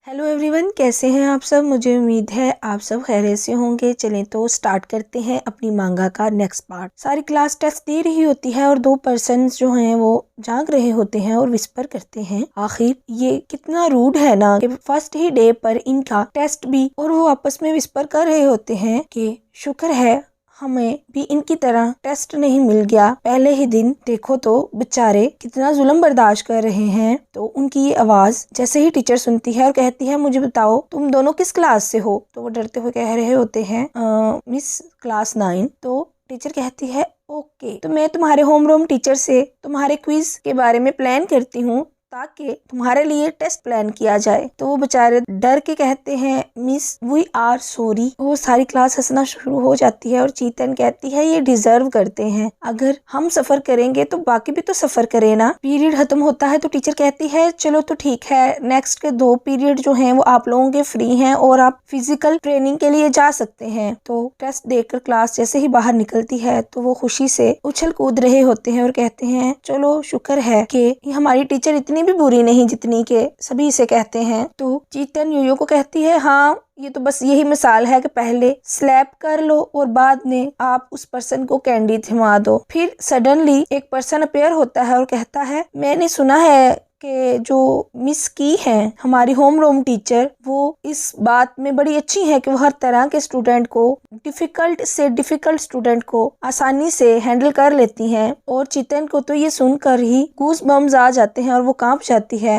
Hello everyone, कैसे हैं आप सब। मुझे उम्मीद है आप सब खैरियत से होंगे। चलें तो स्टार्ट करते हैं अपनी मांगा का नेक्स्ट पार्ट। सारी क्लास टेस्ट दे रही होती है और 2 पर्सन जो हैं वो जाग रहे होते हैं और विस्पर करते हैं। आखिर ये कितना रूड है ना कि फर्स्ट ही डे पर इनका टेस्ट भी और वो आपस में विस्पर कर रहे होते हैं कि शुक्र है हमें भी इनकी तरह टेस्ट नहीं मिल गया पहले ही दिन। देखो तो बेचारे कितना जुल्म बर्दाश्त कर रहे हैं। तो उनकी ये आवाज जैसे ही टीचर सुनती है और कहती है मुझे बताओ तुम दोनों किस क्लास से हो, तो वो डरते हुए कह रहे होते हैं मिस क्लास 9। तो टीचर कहती है ओके, तो मैं तुम्हारे होमरूम टीचर से तुम्हारे क्विज के बारे में प्लान करती हूँ ताकि तुम्हारे लिए टेस्ट प्लान किया जाए। तो वो बेचारे डर के कहते हैं मिस वी आर सॉरी। वो सारी क्लास हंसना शुरू हो जाती है और चीतन कहती है ये डिजर्व करते हैं। अगर हम सफर करेंगे तो बाकी भी तो सफर करे ना। पीरियड खत्म होता है तो टीचर कहती है चलो तो ठीक है, नेक्स्ट के 2 पीरियड जो हैं वो आप लोगों के फ्री हैं और आप फिजिकल ट्रेनिंग के लिए जा सकते हैं। तो टेस्ट देकर क्लास जैसे ही बाहर निकलती है तो वो खुशी से उछल कूद रहे होते हैं और कहते हैं चलो शुक्र है कि हमारी टीचर इतनी भी बुरी नहीं जितनी के सभी इसे कहते हैं। तो चीतन योयो को कहती है हाँ, ये तो बस यही मिसाल है कि पहले स्लैप कर लो और बाद में आप उस पर्सन को कैंडी थमा दो। फिर सडनली एक पर्सन अपेयर होता है और कहता है मैंने सुना है कि जो मिस की हैं हमारी होम रूम टीचर, वो इस बात में बड़ी अच्छी है कि वो हर तरह के स्टूडेंट को, डिफिकल्ट से डिफिकल्ट स्टूडेंट को आसानी से हैंडल कर लेती हैं। और चेतन को तो ये सुनकर ही गूज बम्स आ जाते हैं और वो कांप जाती है।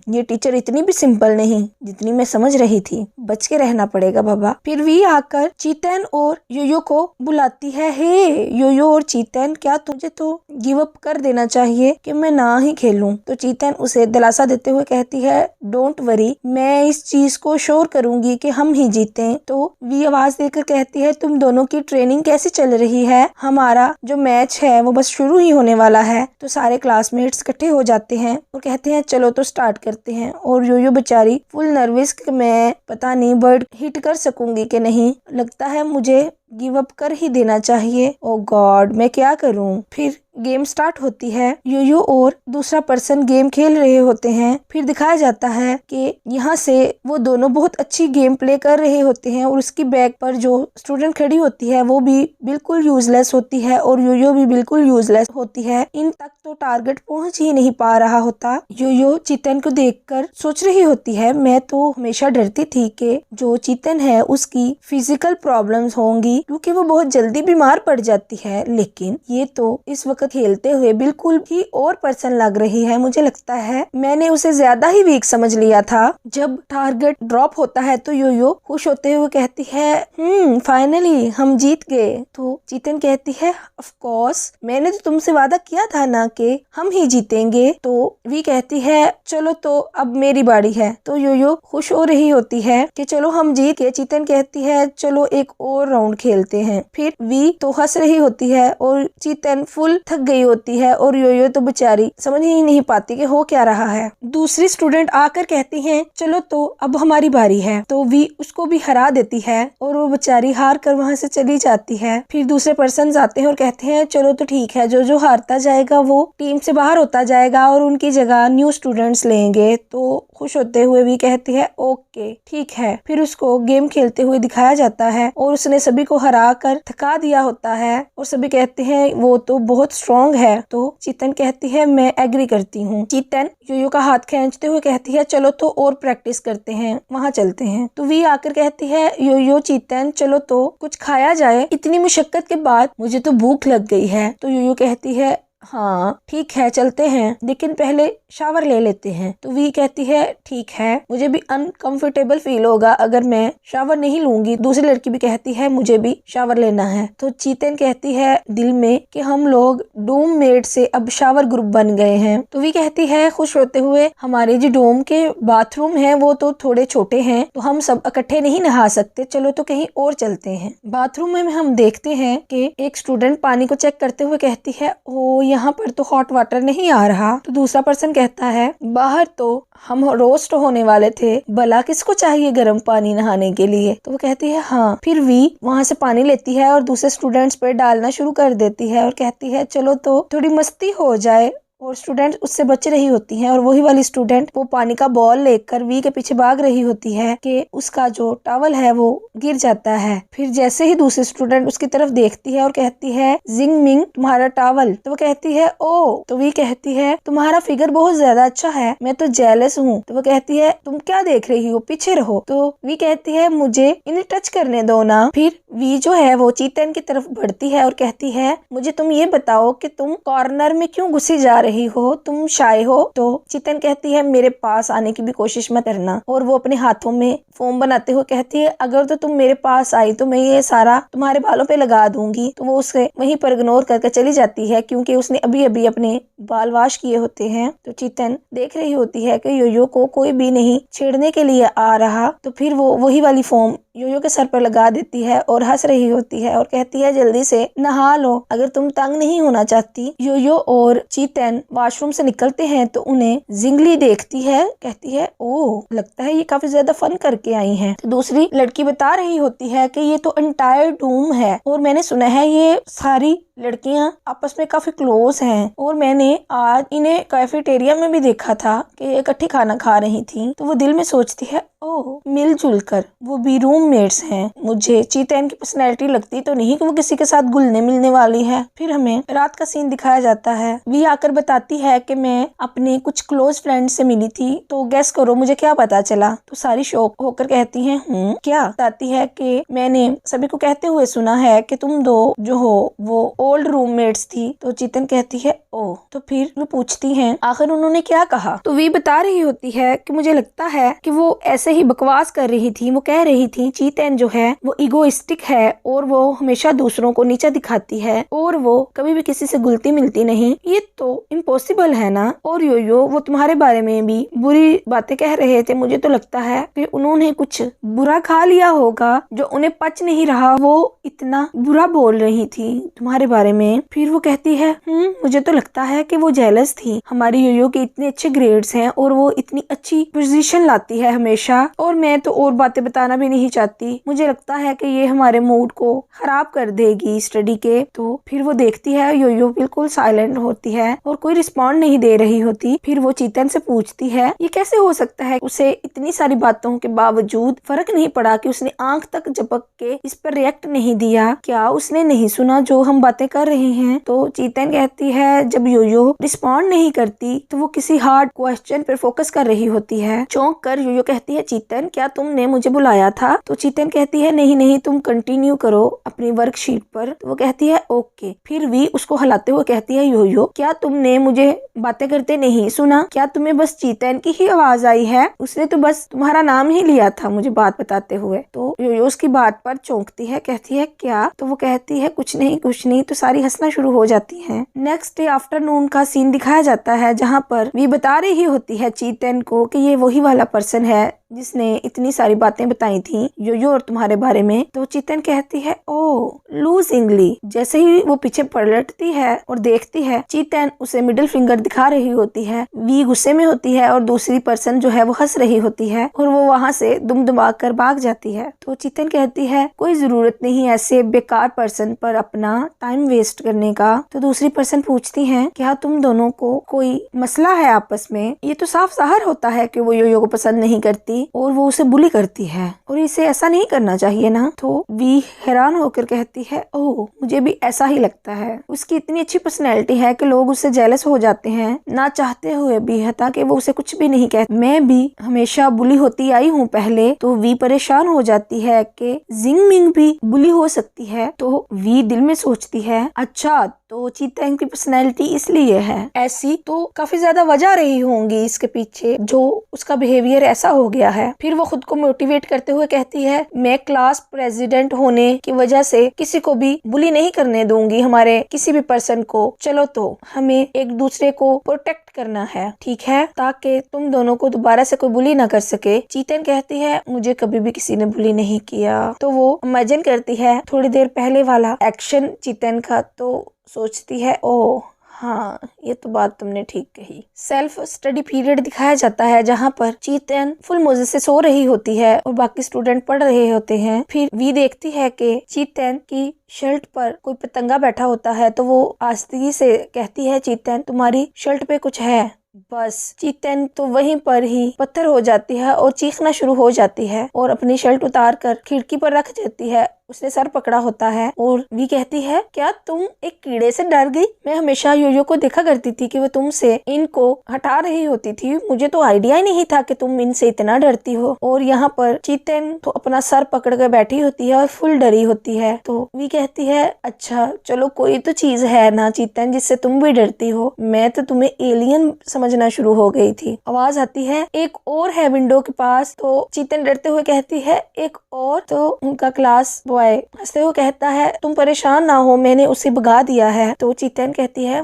ये टीचर इतनी भी सिंपल नहीं जितनी मैं समझ रही थी, बच के रहना पड़ेगा बाबा। फिर वी आकर चेतन और योयो को बुलाती है। हे योयो और चेतन, क्या तुझे तो गिव अप कर देना चाहिए कि मैं ना ही खेलूं। तो चेतन उसे दिलासा देते हुए कहती है डोंट वरी, मैं इस चीज को श्योर करूंगी कि हम ही जीतें। तो वी आवाज देकर कहती है तुम दोनों की ट्रेनिंग कैसी चल रही है, हमारा जो मैच है वो बस शुरू ही होने वाला है। तो सारे क्लासमेट्स इकट्ठे हो जाते हैं और कहते हैं चलो तो स्टार्ट करते हैं। और योयो बेचारी फुल नर्वस कि मैं पता नहीं बर्ड हिट कर सकूंगी कि नहीं, लगता है मुझे गिव अप कर ही देना चाहिए। ओ गॉड, मैं क्या करूं। फिर गेम स्टार्ट होती है। योयो और दूसरा पर्सन गेम खेल रहे होते हैं। फिर दिखाया जाता है कि यहाँ से वो दोनों बहुत अच्छी गेम प्ले कर रहे होते हैं और उसकी बैक पर जो स्टूडेंट खड़ी होती है वो भी बिल्कुल यूजलेस होती है और योयो भी बिल्कुल यूजलेस होती है। इन तक तो टारगेट पहुंच ही नहीं पा रहा होता। योयो चेतन को देखकर सोच रही होती है मैं तो हमेशा डरती थी कि जो चेतन है उसकी फिजिकल प्रॉब्लम्स होंगी क्योंकि वो बहुत जल्दी बीमार पड़ जाती है, लेकिन ये तो इस वक्त खेलते हुए बिल्कुल ही और पर्सन लग रही है। मुझे लगता है मैंने उसे ज्यादा ही वीक समझ लिया था। जब टारगेट ड्रॉप होता है तो योयो खुश होते हुए कहती है फाइनली हम जीत गए। तो चेतन कहती है ऑफ कोर्स, मैंने तो तुमसे वादा किया था ना कि हम ही जीतेंगे। तो वी कहती है चलो तो अब मेरी बारी है। तो योयो खुश हो रही होती है कि चलो हम जीत गए। चेतन कहती है चलो एक और राउंड खेलते हैं। फिर वी तो हंस रही होती है और चेतन फुल थक गई होती है और योयो तो बेचारी समझ ही नहीं पाती कि हो क्या रहा है। दूसरी स्टूडेंट आकर कहती हैं चलो तो अब हमारी बारी है। तो वी उसको भी हरा देती है और वो बेचारी हार कर वहां से चली जाती है। फिर दूसरे पर्सन आते हैं और कहते हैं चलो तो ठीक है, जो जो हारता जाएगा वो टीम से बाहर होता जाएगा और उनकी जगह न्यू स्टूडेंट्स लेंगे। तो खुश होते हुए भी कहती है ओके ठीक है। फिर उसको गेम खेलते हुए दिखाया जाता है और उसने सभी को हरा कर थका दिया होता है और सभी कहते हैं वो तो बहुत स्ट्रॉन्ग है। तो चेतन कहती है मैं एग्री करती हूँ। चेतन योयो का हाथ खींचते हुए कहती है चलो तो और प्रैक्टिस करते हैं, वहाँ चलते हैं। तो वी आकर कहती है योयो चेतन चलो तो कुछ खाया जाए, इतनी मुशक्कत के बाद मुझे तो भूख लग गई है। तो योयो कहती है हाँ ठीक है चलते हैं, लेकिन पहले शावर ले लेते हैं। तो वी कहती है ठीक है, मुझे भी अनकंफर्टेबल फील होगा अगर मैं शावर नहीं लूंगी। दूसरी लड़की भी कहती है मुझे भी शावर लेना है। तो चेतन कहती है दिल में कि हम लोग डोम मेट से अब शावर ग्रुप बन गए हैं। तो वी कहती है खुश होते हुए हमारे जो डोम के बाथरूम है वो तो थोड़े छोटे हैं तो हम सब इकट्ठे नहीं नहा सकते, चलो तो कहीं और चलते हैं। बाथरूम में हम देखते हैं कि एक स्टूडेंट पानी को चेक करते हुए कहती है ओ यहाँ पर तो हॉट वाटर नहीं आ रहा। तो दूसरा पर्सन कहता है बाहर तो हम रोस्ट होने वाले थे, भला किसको चाहिए गर्म पानी नहाने के लिए। तो वो कहती है हाँ। फिर वी वहाँ से पानी लेती है और दूसरे स्टूडेंट्स पे डालना शुरू कर देती है और कहती है चलो तो थोड़ी मस्ती हो जाए और स्टूडेंट उससे बच रही होती हैं और वही वाली स्टूडेंट वो पानी का बॉल लेकर वी के पीछे भाग रही होती है कि उसका जो टॉवल है वो गिर जाता है। फिर जैसे ही दूसरी स्टूडेंट उसकी तरफ देखती है और कहती है जिंग मिंग तुम्हारा टॉवल, तो वो कहती है ओ, तो वी कहती है तुम्हारा फिगर बहुत ज्यादा अच्छा है, मैं तो जेलस हूँ। तो वो कहती है तुम क्या देख रही हो, पीछे रहो। तो वी कहती है मुझे इन्हें टच करने दो ना। फिर वी जो है वो चीतन की तरफ बढ़ती है और कहती है मुझे तुम ये बताओ कि तुम कॉर्नर में क्यों घुसी जा रही हो, तुम शाय हो। तो चीतन कहती है मेरे पास आने की भी कोशिश मत करना, और वो अपने हाथों में फोम बनाते हुए कहती है अगर तो तुम मेरे पास आई तो मैं ये सारा तुम्हारे बालों पे लगा दूंगी। तो वो उसे वहीं पर इग्नोर करके चली जाती है क्योंकि उसने अभी अभी अपने बाल वॉश किए होते हैं। तो चीतन देख रही होती है कि योयो को कोई भी नहीं छेड़ने के लिए आ रहा। तो फिर वो वही वाली फोम योयो के सर पर लगा देती है और हंस रही होती है और कहती है जल्दी से नहा लो अगर तुम तंग नहीं होना चाहती। योयो और चीतन वॉशरूम से निकलते हैं तो उन्हें जिंगली देखती है, कहती है ओह लगता है ये काफी ज्यादा फन करके आई हैं। तो दूसरी लड़की बता रही होती है कि ये तो एंटायर डूम है और मैंने सुना है ये सारी लड़कियां आपस में काफी क्लोज हैं और मैंने आज इन्हें कैफेटेरिया में भी देखा था कि इकट्ठी खाना खा रही थी। तो वो दिल में सोचती है ओह मिलजुल कर वो भी रूममेट्स हैं। मुझे चीतन की पर्सनैलिटी लगती तो नहीं कि वो किसी के साथ घुलने मिलने वाली है। फिर हमें रात का सीन दिखाया जाता है। वी आकर बताती है कि मैं अपने कुछ क्लोज फ्रेंड से मिली थी, तो गेस करो मुझे क्या पता चला। तो सारी शॉक होकर कहती है क्या। बताती है कि मैंने सभी को कहते हुए सुना है कि तुम दो जो हो वो ओल्ड रूममेट्स थी। तो चीतन कहती है ओह। तो फिर वो पूछती हैं आखिर उन्होंने क्या कहा। तो वी बता रही होती है कि मुझे लगता है कि वो ऐसे ही बकवास कर रही थी। वो कह रही थी चीतन जो है वो इगोइस्टिक है और वो हमेशा दूसरों को नीचा दिखाती है और वो कभी भी किसी से घुलती मिलती नहीं, ये तो इम्पॉसिबल है ना। और योयो वो तुम्हारे बारे में भी बुरी बातें कह रहे थे, मुझे तो लगता है कि उन्होंने कुछ बुरा खा लिया होगा जो उन्हें पच नहीं रहा, वो इतना बुरा बोल रही थी तुम्हारे बारे में। फिर वो कहती है मुझे तो लगता है कि वो जेलस थी, हमारी योयो के इतने अच्छे ग्रेड्स हैं और वो इतनी अच्छी पोजीशन लाती है हमेशा, और मैं तो और बातें बताना भी नहीं चाहती। मुझे लगता है कि ये हमारे मूड को खराब कर देगी स्टडी के। तो फिर वो देखती है योयो बिल्कुल साइलेंट होती है और कोई रिस्पॉन्ड नहीं दे रही होती। फिर वो चीतन से पूछती है ये कैसे हो सकता है, उसे इतनी सारी बातों के बावजूद फर्क नहीं पड़ा कि उसने आंख तक झपक के इस पर रिएक्ट नहीं दिया, क्या उसने नहीं सुना जो हम बातें कर रहे हैं। तो चीतन कहती है जब योयो रिस्पॉन्ड नहीं करती तो वो किसी हार्ड क्वेश्चन पर फोकस कर रही होती है। चौंक कर योयो कहती है चीतन क्या तुमने मुझे बुलाया था। तो चीतन कहती है नहीं नहीं तुम कंटिन्यू करो अपनी वर्कशीट पर। तो वो कहती है ओके। फिर वी उसको हिलाते हुए कहती है योयो क्या तुमने मुझे बातें करते नहीं सुना, क्या तुम्हें बस चीतन की ही आवाज आई है, उसने तो बस तुम्हारा नाम ही लिया था मुझे बात बताते हुए। तो योयो उसकी बात पर चौंकती है, कहती है क्या। तो वो कहती है कुछ नहीं कुछ नहीं। तो सारी हंसना शुरू हो जाती है। नेक्स्ट डे आफ्टरनून का सीन दिखाया जाता है जहाँ पर वी बता रही होती है चीतन को कि ये वही वाला पर्सन है जिसने इतनी सारी बातें बताई थी योयो और तुम्हारे बारे में। तो चीतन कहती है ओ लूजिंगली। जैसे ही वो पीछे पलटती है और देखती है चीतन उसे मिडिल फिंगर दिखा रही होती है। वी गुस्से में होती है और दूसरी पर्सन जो है वो हंस रही होती है और वो वहाँ से दुम कर भाग जाती है। तो चीतन कहती है कोई जरूरत नहीं ऐसे बेकार पर्सन पर अपना टाइम वेस्ट करने का। तो दूसरी पर्सन पूछती है क्या तुम दोनों को कोई मसला है आपस में। ये तो साफ जाहिर होता है कि वो योयो को पसंद नहीं करती और वो उसे बुली करती है और इसे ऐसा नहीं करना चाहिए ना। तो वी हैरान होकर कहती है ओह मुझे भी ऐसा ही लगता है, उसकी इतनी अच्छी पर्सनैलिटी है कि लोग उससे जेलस हो जाते हैं ना चाहते हुए भी, हालांकि वो उसे कुछ भी नहीं कहती। मैं भी हमेशा बुली होती आई हूँ पहले। तो वी परेशान हो जाती है कि जिंग मिंग भी बुली हो सकती है। तो वी दिल में सोचती है अच्छा तो चीतन की पर्सनैलिटी इसलिए है ऐसी, तो काफी ज्यादा वजह रही होंगी इसके पीछे जो उसका बिहेवियर ऐसा हो गया है। फिर वो खुद को मोटिवेट करते हुए कहती है मैं क्लास प्रेसिडेंट होने की वजह से किसी को भी बुली नहीं करने दूंगी, हमारे किसी भी पर्सन को। चलो तो हमें एक दूसरे को प्रोटेक्ट करना है, ठीक है, ताकि तुम दोनों को दोबारा से कोई बुली ना कर सके। चीतन कहती है मुझे कभी भी किसी ने बुली नहीं किया। तो वो इमेजिन करती है थोड़ी देर पहले वाला एक्शन चीतन का, तो सोचती है ओह हाँ, ये तो बात तुमने ठीक कही। सेल्फ स्टडी पीरियड दिखाया जाता है जहाँ पर चीतन फुल मजे से सो रही होती है और बाकी स्टूडेंट पढ़ रहे होते हैं। फिर वी देखती है कि चीतन की शर्ट पर कोई पतंगा बैठा होता है, तो वो आस्ती से कहती है, चीतन तुम्हारी शर्ट पे कुछ है। बस चीतन तो वहीं पर ही पत्थर हो जाती है और चीखना शुरू हो जाती है और अपनी शर्ट उतार कर खिड़की पर रख देती है। उसने सर पकड़ा होता है और वी कहती है, क्या तुम एक कीड़े से डर गई? मैं हमेशा योयो को देखा करती थी कि वो तुमसे इनको हटा रही होती थी, मुझे तो आइडिया ही नहीं था कि तुम इनसे इतना डरती हो। और यहाँ पर चीतन तो अपना सर पकड़ कर बैठी होती है और फुल डरी होती है। तो वी कहती है, अच्छा चलो कोई तो चीज है ना चीतन जिससे तुम भी डरती हो, मैं तो तुम्हें एलियन समझना शुरू हो गई थी। आवाज आती है, एक और है विंडो के पास। तो चीतन डरते हुए कहती है, एक और? तो उनका क्लास बॉय हंसते हुए कहता है, तुम परेशान ना हो, मैंने उसे भगा दिया है। तो चीतन कहती है,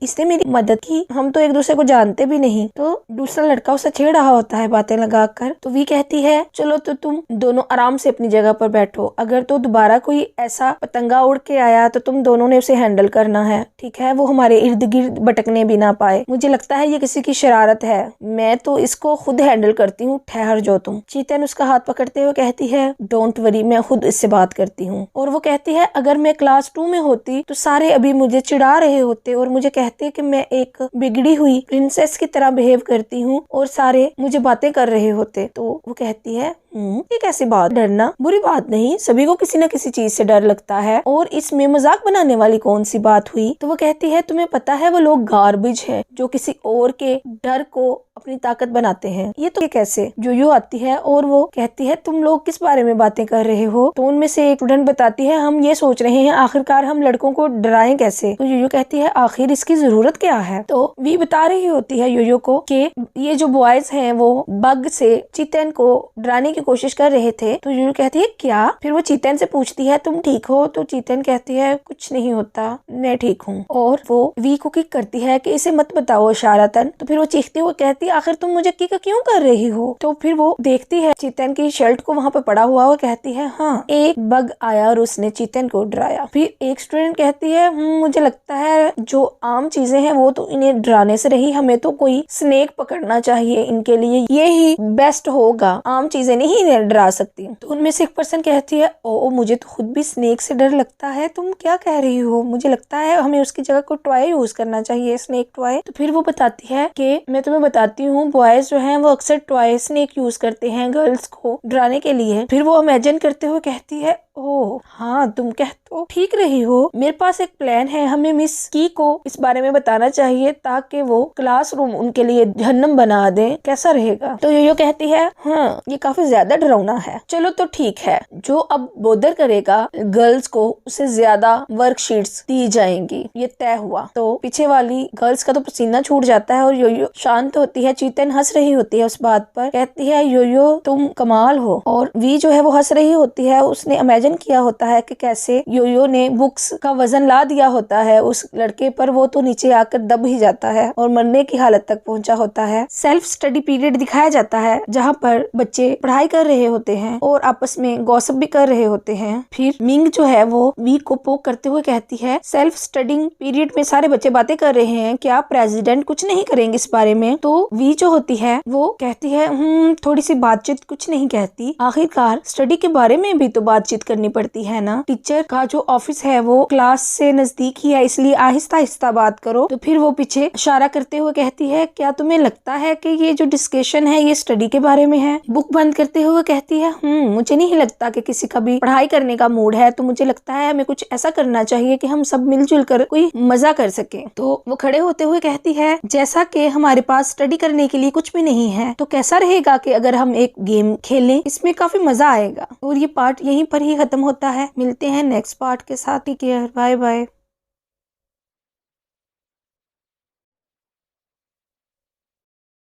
इसने मेरी मदद की, हम तो एक दूसरे को जानते भी नहीं। तो दूसरा लड़का उसे छेड़ रहा होता है बातें लगाकर। तो वी कहती है, चलो तो तुम दोनों आराम से अपनी जगह पर बैठो, अगर तो दोबारा कोई ऐसा पतंगा उड़ के आया तो तुम दोनों ने उसे हैंडल करना है, ठीक है? वो हमारे इर्द गिर्द भटकने भी ना पाए। मुझे लगता है ये किसी की शरारत है, मैं तो इसको खुद हैंडल करती हूँ, ठहर जाओ तुम। चीतन उसका हाथ पकड़ते हुए कहती है, डोंट वरी, मैं खुद इससे बात करती हूँ। और वो कहती है, अगर मैं क्लास 2 में होती तो सारे अभी मुझे चिढ़ा रहे होते और मुझे कहते कि मैं एक बिगड़ी हुई प्रिंसेस की तरह बिहेव करती हूँ और सारे मुझे बातें कर रहे होते। तो वो कहती है, ये कैसी बात? डरना बुरी बात नहीं, सभी को किसी न किसी चीज से डर लगता है और इसमें मजाक बनाने वाली कौन सी बात हुई? तो वो कहती है, तुम्हें पता है वो लोग गार्बेज है जो किसी और के डर को अपनी ताकत बनाते हैं। ये तो कैसे? योयो आती है और वो कहती है, तुम लोग किस बारे में बातें कर रहे हो? तो उनमें से एक स्टूडेंट बताती है, हम ये सोच रहे हैं आखिरकार हम लड़कों को डराएं कैसे? तो योयो कहती है, आखिर इसकी जरूरत क्या है? तो वी बता रही होती है योयो को कि ये जो बॉयज हैं वो बग से चीतन को डराने की कोशिश कर रहे थे। तो योयो कहती है, क्या? फिर वो चीतन से पूछती है, तुम ठीक हो? तो चीतन कहती है, कुछ नहीं होता, मैं ठीक हूँ। और वो वी को किक करती है कि इसे मत बताओ इशारतन। तो फिर वो चीखती हुई कहती है, आखिर तुम मुझे किक क्यों कर रही हो? तो फिर वो देखती है चीतन की शर्ट को वहाँ पे पड़ा हुआ और कहती है, हाँ एक बग आया और उसने चीतन को डराया। फिर एक स्टूडेंट कहती है, मुझे लगता है जो आम चीजें हैं वो तो इन्हें डराने से रही, हमें तो कोई स्नेक पकड़ना चाहिए इनके लिए, ये ही बेस्ट होगा, आम चीजें नहीं इन्हें डरा सकती। तो उनमें से एक पर्सन कहती है, ओ मुझे तो खुद भी स्नेक से डर लगता है, तुम क्या कह रही हो? मुझे लगता है हमें उसकी जगह कोई टॉय यूज करना चाहिए, स्नेक टॉय। तो फिर वो बताती है कि मैं तुम्हें बताती हूँ, बॉयज जो हैं वो अक्सर टॉय स्नेक यूज करते हैं गर्ल्स को डराने के लिए। फिर वो इमेजिन करते हुए कहती है, ओह हाँ तुम कह तो ठीक रही हो, मेरे पास एक प्लान है, हमें मिस की को इस बारे में बताना चाहिए ताकि वो क्लासरूम उनके लिए जहन्नम बना दे, कैसा रहेगा? तो योयो कहती है, हाँ ये काफी ज्यादा डरावना है, चलो तो ठीक है, जो अब बोदर करेगा गर्ल्स को उसे ज्यादा वर्कशीट्स दी जाएंगी, ये तय हुआ। तो पीछे वाली गर्ल्स का तो पसीना छूट जाता है और योयो शांत होती है। चीतन हंस रही होती है उस बात पर, कहती है, योयो तुम कमाल हो। और वी जो है वो हंस रही होती है, उसने इमेजिन किया होता है कि कैसे योयो ने बुक्स का वजन ला दिया होता है उस लड़के पर, वो तो नीचे आकर दब ही जाता है और मरने की हालत तक पहुंचा होता है। सेल्फ स्टडी पीरियड दिखाया जाता है जहाँ पर बच्चे पढ़ाई कर रहे होते हैं और आपस में गॉसिप भी कर रहे होते हैं। फिर मिंग जो है वो वी को पोक करते हुए कहती है, सेल्फ स्टडिंग पीरियड में सारे बच्चे बातें कर रहे हैं, क्या प्रेसिडेंट कुछ नहीं करेंगे इस बारे में? तो वी जो होती है वो कहती है, थोड़ी सी बातचीत कुछ नहीं कहती, आखिरकार स्टडी के बारे में भी तो बातचीत करनी पड़ती है ना। टीचर का जो ऑफिस है वो क्लास से नजदीक ही है, इसलिए आहिस्ता आहिस्ता बात करो। तो फिर वो पीछे इशारा करते हुए कहती है, क्या तुम्हें लगता है कि ये जो डिस्कशन है ये स्टडी के बारे में है? बुक बंद करते हुए कहती है, मुझे नहीं लगता कि किसी का भी पढ़ाई करने का मूड है, तो मुझे लगता है हमें कुछ ऐसा करना चाहिए कि हम सब मिलजुल कर कोई मजा कर सके। तो वो खड़े होते हुए कहती है, जैसा कि हमारे पास स्टडी करने के लिए कुछ भी नहीं है तो कैसा रहेगा कि अगर हम एक गेम खेलें, इसमें काफी मजा आएगा। और ये पार्ट यहीं पर ही खत्म होता है। मिलते हैं नेक्स्ट पार्ट के साथ। Take care, bye bye.